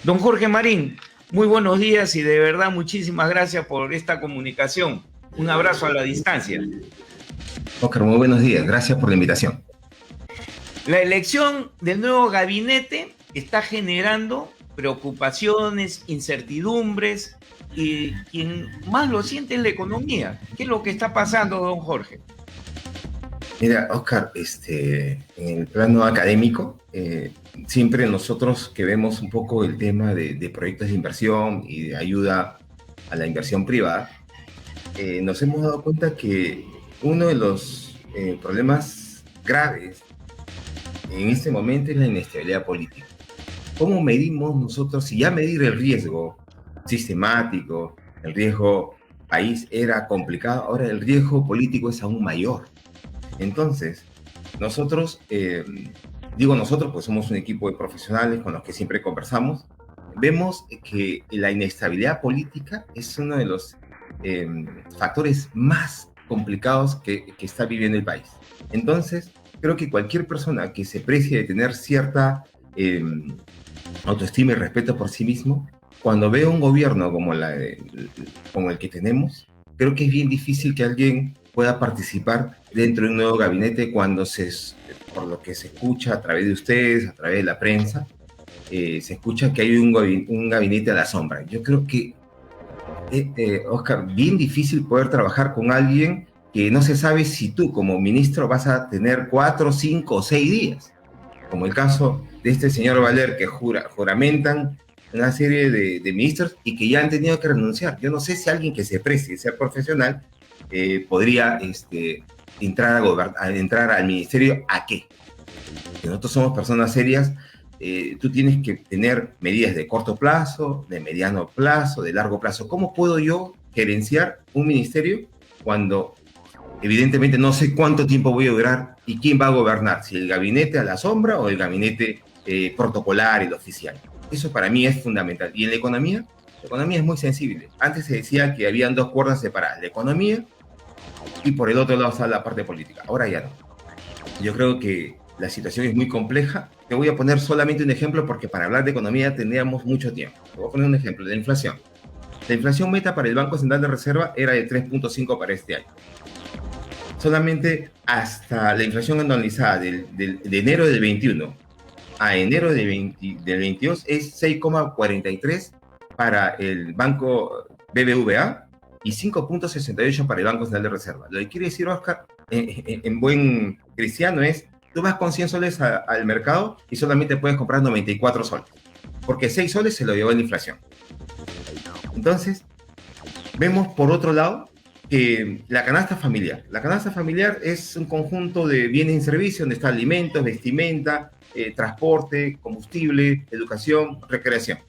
Don Jorge Marín, muy buenos días y de verdad muchísimas gracias por esta comunicación. Un abrazo a la distancia. Oscar, muy buenos días. Gracias por la invitación. La elección del nuevo gabinete está generando preocupaciones, incertidumbres y quien más lo siente es la economía. ¿Qué es lo que está pasando, don Jorge? Mira, Oscar, en el plano académico, siempre nosotros que vemos un poco el tema de proyectos de inversión y de ayuda a la inversión privada, nos hemos dado cuenta que uno de los problemas graves en este momento es la inestabilidad política. ¿Cómo medimos nosotros, si ya medir el riesgo sistemático, el riesgo país era complicado, ahora el riesgo político es aún mayor? Entonces, nosotros, digo nosotros, pues somos un equipo de profesionales con los que siempre conversamos, vemos que la inestabilidad política es uno de los eh, factores más complicados que está viviendo el país. Entonces, creo que cualquier persona que se precie de tener cierta autoestima y respeto por sí mismo, cuando ve un gobierno como el que tenemos, creo que es bien difícil que alguien pueda participar dentro de un nuevo gabinete cuando por lo que se escucha a través de ustedes, a través de la prensa, se escucha que hay un gabinete a la sombra. Yo creo que, Oscar, bien difícil poder trabajar con alguien que no se sabe si tú como ministro vas a tener 4, 5 o 6 días, como el caso de este señor Valer que juramentan una serie de ministros y que ya han tenido que renunciar. Yo no sé si alguien que se precie ser profesional podría entrar al ministerio. ¿A qué? Que nosotros somos personas serias. Tú tienes que tener medidas de corto plazo, de mediano plazo, de largo plazo. ¿Cómo puedo yo gerenciar un ministerio cuando evidentemente no sé cuánto tiempo voy a durar y quién va a gobernar? Si el gabinete a la sombra o el gabinete protocolar, el oficial. Eso para mí es fundamental. Y en la economía es muy sensible. Antes se decía que habían dos cuerdas separadas, la economía y por el otro lado está la parte política. Ahora ya no. Yo creo que la situación es muy compleja. Te voy a poner solamente un ejemplo porque para hablar de economía tendríamos mucho tiempo. Te voy a poner un ejemplo, la inflación. La inflación meta para el Banco Central de Reserva era de 3.5 para este año. Solamente hasta la inflación anualizada de enero del 21 a enero del 22 es 6,43 para el banco BBVA y 5,68 para el Banco Central de Reserva. Lo que quiere decir, Oscar, en buen cristiano es, tú vas con 100 soles al mercado y solamente puedes comprar 94 soles, porque 6 soles se lo llevó la inflación. Entonces, vemos por otro lado que la canasta familiar es un conjunto de bienes y servicios donde está alimentos, vestimenta, transporte, combustible, educación, recreación.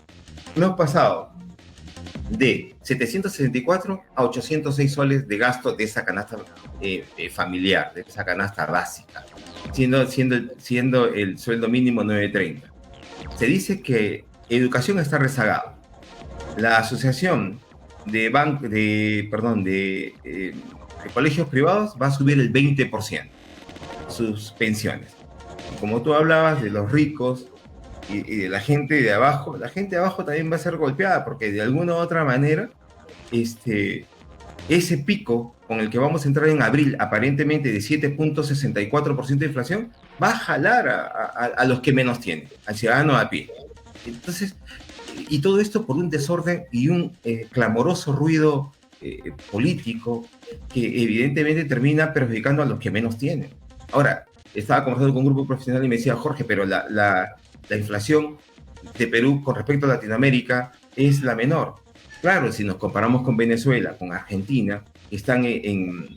Hemos pasado de 764 a 806 soles de gasto de esa canasta familiar, de esa canasta básica, siendo el sueldo mínimo 9.30. Se dice que educación está rezagada. La asociación de colegios privados va a subir el 20% sus pensiones. Y como tú hablabas de los ricos y de la gente de abajo, la gente de abajo también va a ser golpeada porque de alguna u otra manera ese pico con el que vamos a entrar en abril, aparentemente de 7.64% de inflación, va a jalar a los que menos tienen, al ciudadano a pie. Entonces, y todo esto por un desorden y un clamoroso ruido político que evidentemente termina perjudicando a los que menos tienen. Ahora, estaba conversando con un grupo profesional y me decía, Jorge, pero la inflación de Perú con respecto a Latinoamérica es la menor. Claro, si nos comparamos con Venezuela, con Argentina, están en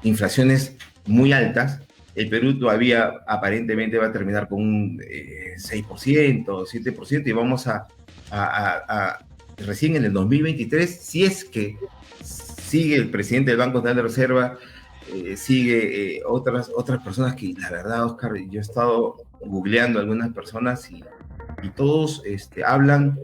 inflaciones muy altas. El Perú todavía aparentemente va a terminar con un 6%, 7%, y vamos recién en el 2023, si es que sigue el presidente del Banco Central de Reserva, sigue otras personas que, la verdad, Oscar, yo he estado googleando algunas personas y todos hablan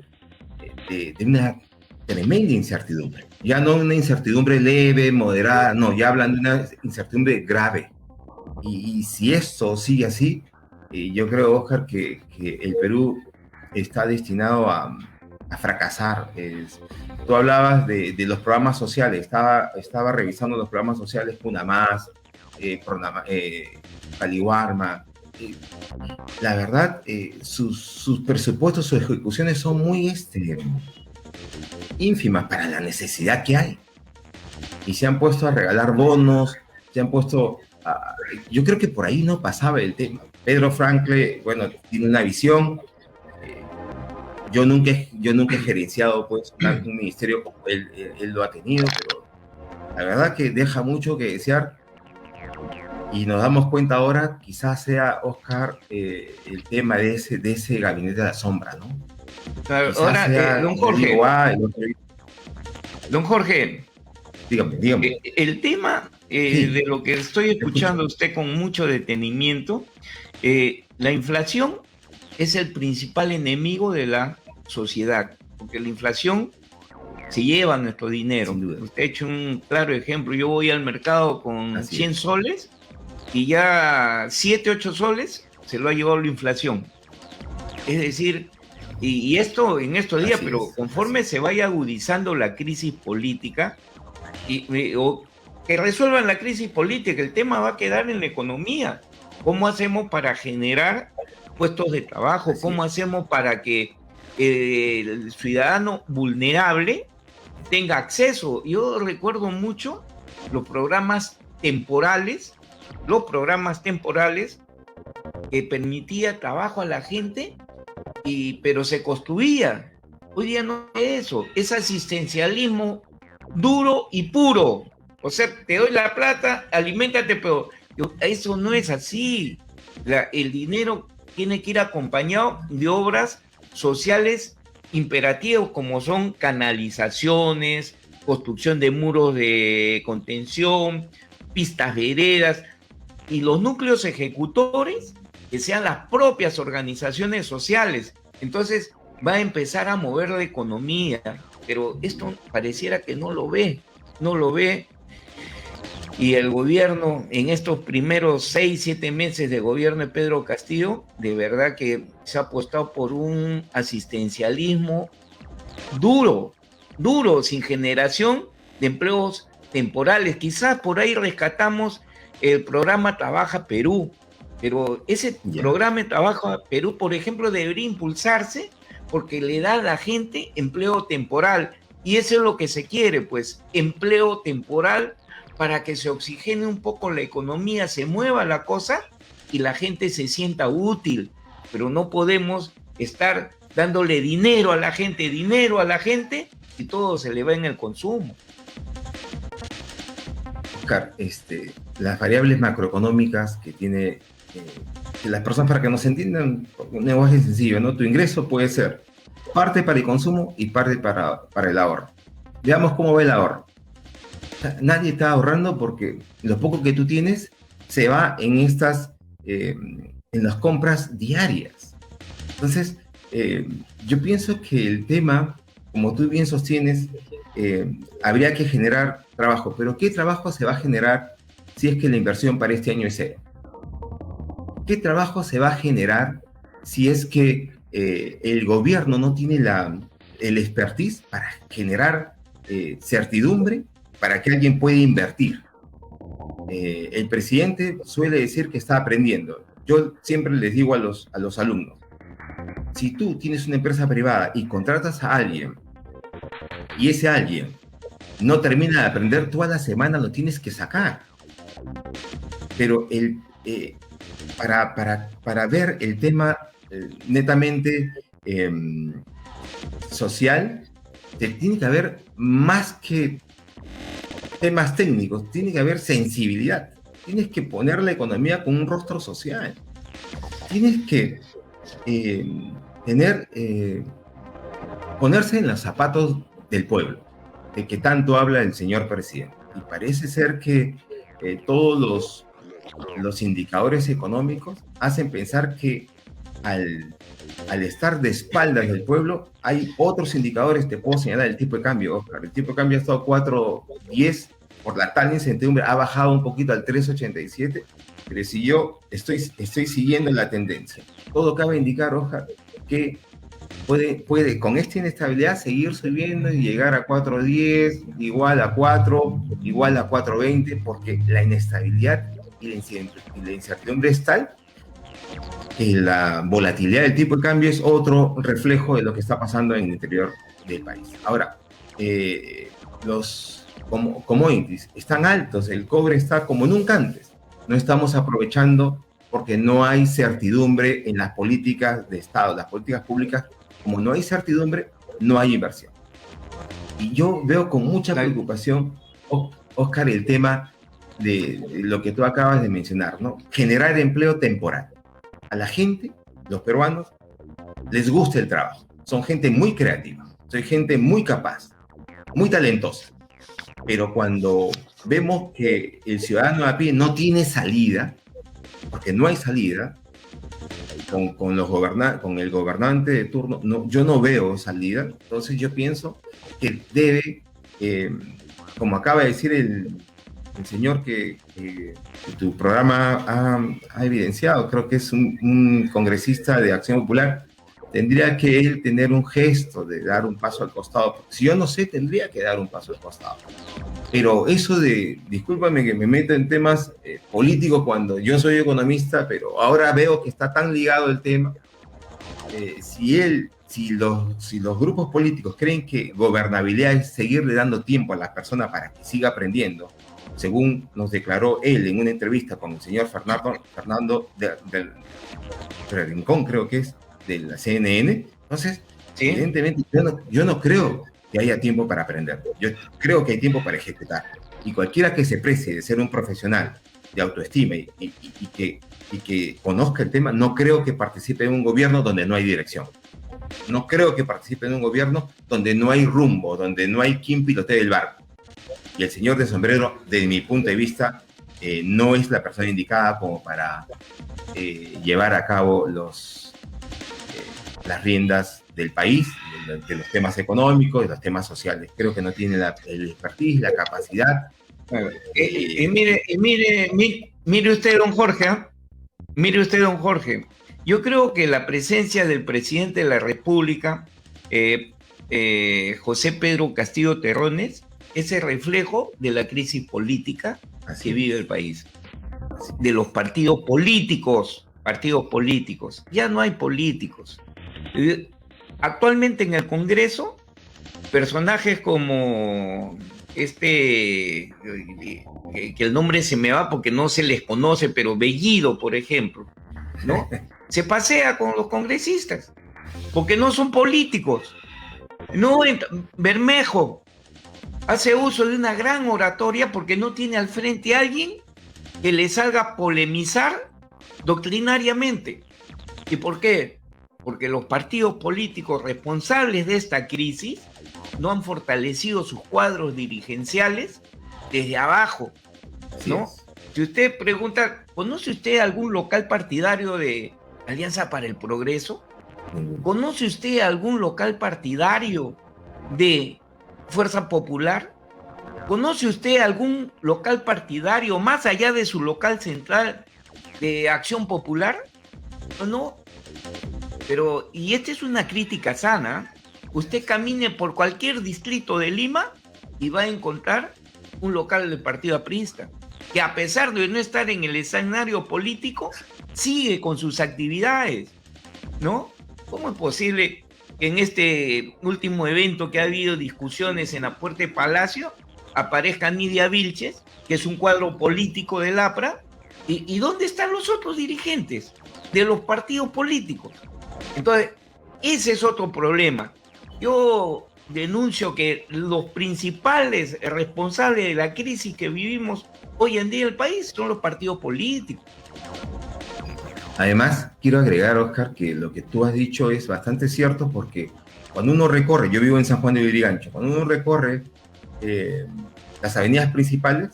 de una tremenda incertidumbre. Ya no una incertidumbre leve, moderada, no, ya hablan de una incertidumbre grave. Y si esto sigue así, yo creo, Oscar, que el Perú está destinado a fracasar. Tú hablabas de los programas sociales, estaba revisando los programas sociales Punamás, Caliwarma. La verdad, sus presupuestos, sus ejecuciones son muy ínfimas para la necesidad que hay. Y se han puesto a regalar bonos, se han puesto yo creo que por ahí no pasaba el tema. Pedro Francle, bueno, tiene una visión. Yo nunca he gerenciado pues un ministerio como él lo ha tenido, pero la verdad que deja mucho que desear. Y nos damos cuenta ahora, quizás sea, Oscar, el tema de ese gabinete de la sombra, ¿no? Ahora, don Jorge, dígame. El tema Sí. de lo que estoy escuchando a usted con mucho detenimiento, la inflación es el principal enemigo de la sociedad, porque la inflación se lleva nuestro dinero. Usted ha hecho un claro ejemplo. Yo voy al mercado con Así 100 es. soles y ya 7, 8 soles se lo ha llevado la inflación. Es decir, y esto en estos días, Así pero es, conforme se vaya agudizando la crisis política, o que resuelvan la crisis política, el tema va a quedar en la economía. ¿Cómo hacemos para generar puestos de trabajo? Así ¿Cómo es. hacemos para que el ciudadano vulnerable tenga acceso? Yo recuerdo mucho los programas temporales que permitía trabajo a la gente, pero se construía. Hoy día no es eso, es asistencialismo duro y puro. O sea, te doy la plata, aliméntate, pero eso no es así. El dinero tiene que ir acompañado de obras sociales imperativas, como son canalizaciones, construcción de muros de contención, pistas veredas, y los núcleos ejecutores que sean las propias organizaciones sociales. Entonces va a empezar a mover la economía, pero esto pareciera que no lo ve. Y el gobierno, en estos primeros 6, 7 meses de gobierno de Pedro Castillo, de verdad que se ha apostado por un asistencialismo duro, sin generación de empleos temporales. Quizás por ahí rescatamos el programa Trabaja Perú, pero ese programa Trabaja Perú, por ejemplo, debería impulsarse porque le da a la gente empleo temporal. Y eso es lo que se quiere, pues, empleo temporal para que se oxigene un poco la economía, se mueva la cosa y la gente se sienta útil. Pero no podemos estar dándole dinero a la gente, y todo se le va en el consumo. Oscar, las variables macroeconómicas que tiene que las personas, para que nos entiendan, un lenguaje sencillo, ¿no? Tu ingreso puede ser parte para el consumo y parte para el ahorro. Veamos cómo va el ahorro. Nadie está ahorrando porque lo poco que tú tienes se va en las compras diarias. Entonces, yo pienso que el tema, como tú bien sostienes, habría que generar trabajo. Pero ¿qué trabajo se va a generar si es que la inversión para este año es cero? ¿Qué trabajo se va a generar si es que el gobierno no tiene el expertise para generar certidumbre para que alguien pueda invertir? El presidente suele decir que está aprendiendo. Yo siempre les digo a los alumnos, si tú tienes una empresa privada y contratas a alguien y ese alguien no termina de aprender, toda la semana lo tienes que sacar. Pero para ver el tema netamente social, tiene que haber más que temas técnicos, tiene que haber sensibilidad. Tienes que poner la economía con un rostro social. Tienes que ponerse en los zapatos del pueblo, de que tanto habla el señor presidente. Y parece ser que todos los indicadores económicos hacen pensar que al estar de espaldas del pueblo, hay otros indicadores. Te puedo señalar el tipo de cambio, Oscar. El tipo de cambio ha estado 4.10 por la tal incertidumbre, ha bajado un poquito al 3.87 Pero si yo estoy siguiendo la tendencia, todo cabe indicar, Oscar, que puede con esta inestabilidad seguir subiendo y llegar a 4.10, igual a 4, igual a 4.20, porque la inestabilidad y la incertidumbre es tal que la volatilidad del tipo de cambio es otro reflejo de lo que está pasando en el interior del país. Ahora, los commodities están altos, el cobre está como nunca antes. No estamos aprovechando porque no hay certidumbre en las políticas de Estado, las políticas públicas. Como no hay certidumbre, no hay inversión. Y yo veo con mucha preocupación, Oscar, el tema de lo que tú acabas de mencionar, ¿no? Generar empleo temporal. A la gente, los peruanos, les gusta el trabajo. Son gente muy creativa, son gente muy capaz, muy talentosa. Pero cuando vemos que el ciudadano a pie no tiene salida, porque no hay salida, con el gobernante de turno, no, yo no veo salida. Entonces yo pienso que debe, como acaba de decir el señor que tu programa ha evidenciado, creo que es un congresista de Acción Popular, tendría que él tener un gesto de dar un paso al costado. Si yo no sé, tendría que dar un paso al costado. Pero eso discúlpame que me meto en temas políticos cuando yo soy economista, pero ahora veo que está tan ligado el tema. Si los grupos políticos creen que gobernabilidad es seguirle dando tiempo a las personas para que siga aprendiendo, según nos declaró él en una entrevista con el señor Fernando del Rincón, creo que es, de la CNN, entonces, ¿sí? Evidentemente, yo no creo que haya tiempo para aprender. Yo creo que hay tiempo para ejecutar. Y cualquiera que se precie de ser un profesional de autoestima y que conozca el tema, no creo que participe en un gobierno donde no hay dirección. No creo que participe en un gobierno donde no hay rumbo, donde no hay quien pilotee el barco. Y el señor de sombrero, desde mi punto de vista, no es la persona indicada como para llevar a cabo las riendas del país, de los temas económicos, de los temas sociales. Creo que no tiene el expertise, la capacidad. Mire usted, don Jorge, mire usted, don Jorge, yo creo que la presencia del presidente de la República, José Pedro Castillo Terrones, es el reflejo de la crisis política que vive el país, de los partidos políticos. Ya no hay políticos. Actualmente en el Congreso, personajes como que el nombre se me va porque no se les conoce, pero Bellido, por ejemplo, ¿no? Se pasea con los congresistas, porque no son políticos. No, Bermejo hace uso de una gran oratoria porque no tiene al frente a alguien que le salga a polemizar doctrinariamente. ¿Y por qué? Porque los partidos políticos responsables de esta crisis no han fortalecido sus cuadros dirigenciales desde abajo, ¿no? Si usted pregunta, ¿conoce usted algún local partidario de Alianza para el Progreso? ¿Conoce usted algún local partidario de Fuerza Popular? ¿Conoce usted algún local partidario más allá de su local central de Acción Popular? No. Pero, y esta es una crítica sana, usted camine por cualquier distrito de Lima y va a encontrar un local del Partido Aprista, que a pesar de no estar en el escenario político, sigue con sus actividades, ¿no? ¿Cómo es posible que en este último evento que ha habido discusiones en la Puerta de Palacio aparezca Nidia Vilches, que es un cuadro político del APRA, y dónde están los otros dirigentes de los partidos políticos? Entonces, ese es otro problema. Yo denuncio que los principales responsables de la crisis que vivimos hoy en día en el país son los partidos políticos. Además, quiero agregar, Oscar, que lo que tú has dicho es bastante cierto, porque cuando uno recorre, yo vivo en San Juan de Lurigancho, cuando uno recorre las avenidas principales,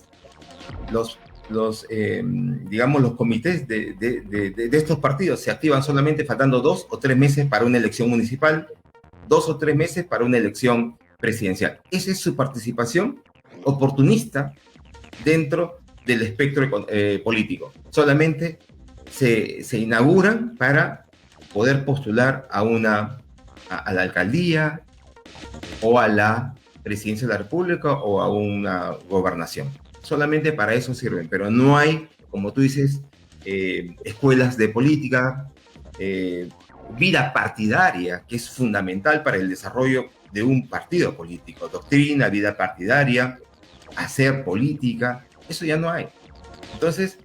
digamos, los comités de estos partidos se activan solamente faltando 2 o 3 meses para una elección municipal, 2 o 3 meses para una elección presidencial. Esa es su participación oportunista dentro del espectro político. Solamente se inauguran para poder postular a la alcaldía o a la presidencia de la República o a una gobernación. Solamente para eso sirven, pero no hay, como tú dices, escuelas de política, vida partidaria, que es fundamental para el desarrollo de un partido político. Doctrina, vida partidaria, hacer política, eso ya no hay. Entonces,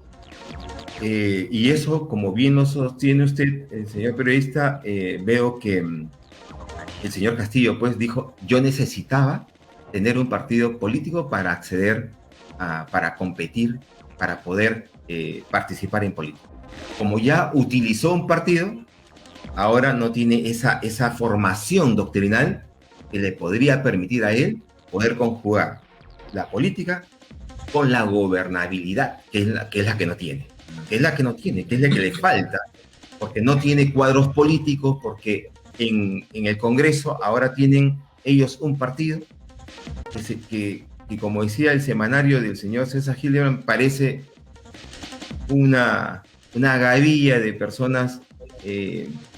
y eso, como bien lo sostiene usted, el señor periodista, veo que el señor Castillo pues dijo, yo necesitaba tener un partido político para acceder, para competir, para poder participar en política. Como ya utilizó un partido, ahora no tiene esa formación doctrinal que le podría permitir a él poder conjugar la política con la gobernabilidad, que es la que no tiene, que es la que le falta, porque no tiene cuadros políticos, porque en el Congreso ahora tienen ellos un partido que como decía el semanario del señor César Hildebrand, parece una gavilla de personas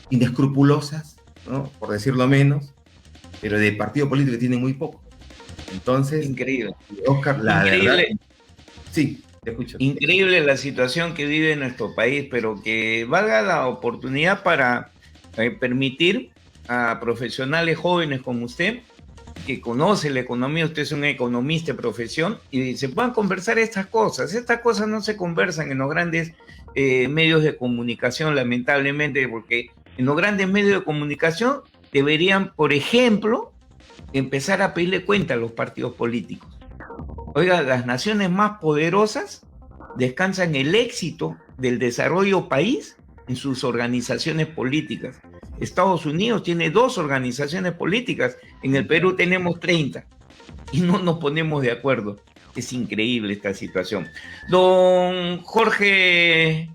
inescrupulosas, ¿no? Por decirlo menos, pero de partido político tienen muy poco. Entonces, increíble. Oscar, la increíble. verdad, sí, te escucho. Increíble la situación que vive nuestro país, pero que valga la oportunidad para permitir a profesionales jóvenes como usted, que conoce la economía, usted es un economista de profesión, y se puedan conversar estas cosas. Estas cosas no se conversan en los grandes medios de comunicación, lamentablemente, porque en los grandes medios de comunicación deberían, por ejemplo, empezar a pedirle cuenta a los partidos políticos. Oiga, las naciones más poderosas descansan el éxito del desarrollo país en sus organizaciones políticas. Estados Unidos tiene 2 organizaciones políticas, en el Perú tenemos 30 y no nos ponemos de acuerdo. Es increíble esta situación. Don Jorge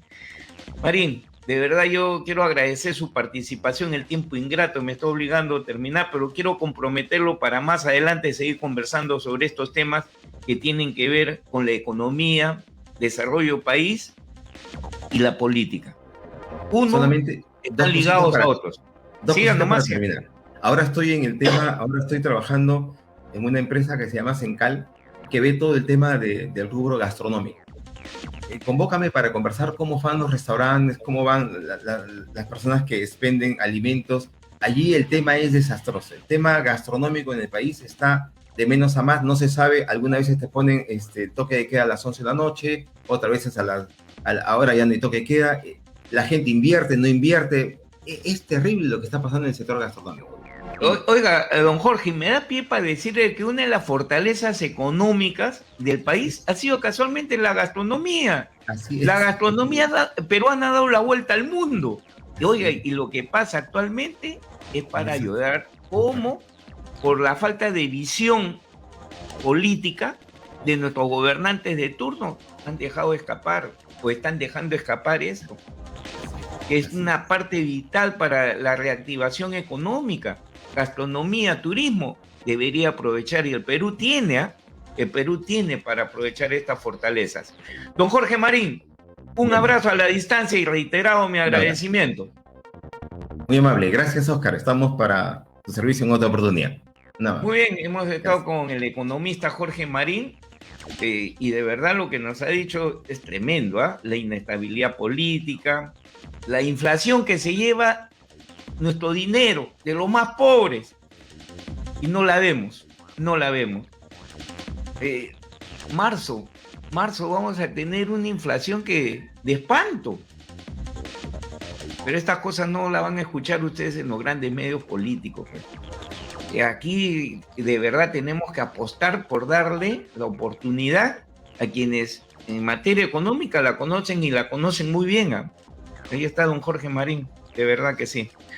Marín, de verdad yo quiero agradecer su participación. El tiempo ingrato me está obligando a terminar, pero quiero comprometerlo para más adelante seguir conversando sobre estos temas que tienen que ver con la economía, desarrollo país y la política. Uno solamente están ligados a otros. Sigan nomás. Terminar. Ahora estoy en el tema, ahora estoy trabajando en una empresa que se llama Sencal, que ve todo el tema del rubro gastronómico. Convócame para conversar cómo van los restaurantes, cómo van las personas que expenden alimentos. Allí el tema es desastroso. El tema gastronómico en el país está de menos a más. No se sabe, algunas veces te ponen toque de queda a las 11 de la noche, otras veces ahora ya no hay toque de queda. La gente invierte, no invierte. Es terrible lo que está pasando en el sector gastronómico. Oiga, don Jorge, me da pie para decirle que una de las fortalezas económicas del país ha sido casualmente la gastronomía. Así es. La gastronomía peruana ha dado la vuelta al mundo. Y, oiga, y lo que pasa actualmente es para ayudar, como por la falta de visión política de nuestros gobernantes de turno han dejado escapar o están dejando escapar esto, que es una parte vital para la reactivación económica. Gastronomía, turismo, debería aprovechar, y el Perú tiene para aprovechar estas fortalezas. Don Jorge Marín, un abrazo a la distancia y reiterado mi agradecimiento. Muy amable, gracias Oscar, estamos para tu servicio en otra oportunidad. Muy bien, hemos estado con el economista Jorge Marín, y de verdad lo que nos ha dicho es tremendo, ¿eh? La inestabilidad política, la inflación que se lleva nuestro dinero de los más pobres y no la vemos. Marzo vamos a tener una inflación de espanto, pero estas cosas no las van a escuchar ustedes en los grandes medios políticos. Aquí de verdad tenemos que apostar por darle la oportunidad a quienes en materia económica la conocen y la conocen muy bien. Ahí está don Jorge Marín, de verdad que sí.